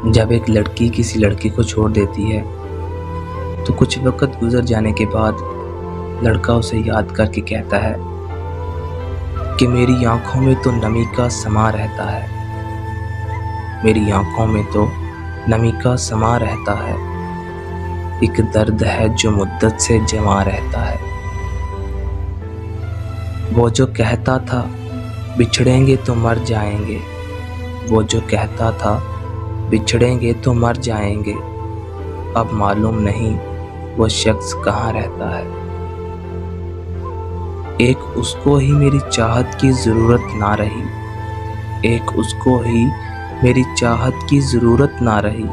जब एक लड़की किसी लड़के को छोड़ देती है तो कुछ वक्त गुजर जाने के बाद लड़का उसे याद करके कहता है कि मेरी आंखों में तो नमी का समा रहता है, मेरी आंखों में तो नमी का समा रहता है। एक दर्द है जो मुद्दत से जमा रहता है। वो जो कहता था बिछड़ेंगे तो मर जाएंगे, वो जो कहता था बिछड़ेंगे तो मर जाएंगे, अब मालूम नहीं वो शख्स कहाँ रहता है। एक उसको ही मेरी चाहत की ज़रूरत ना रही, एक उसको ही मेरी चाहत की ज़रूरत ना रही,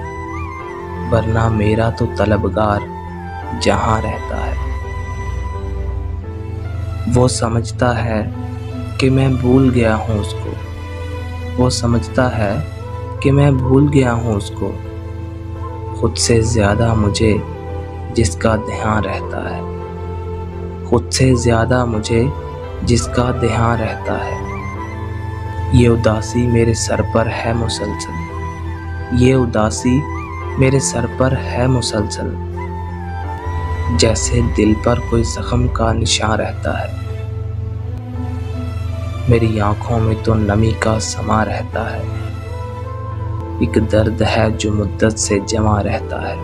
वरना मेरा तो तलबगार जहाँ रहता है। वो समझता है कि मैं भूल गया हूँ उसको, वो समझता है कि मैं भूल गया हूँ उसको, खुद से ज़्यादा मुझे जिसका ध्यान रहता है, खुद से ज़्यादा मुझे जिसका ध्यान रहता है। ये उदासी मेरे सर पर है मुसलसल, ये उदासी मेरे सर पर है मुसलसल, जैसे दिल पर कोई ज़ख्म का निशान रहता है। मेरी आँखों में तो नमी का समा रहता है, एक दर्द है जो मुद्दत से जमा रहता है।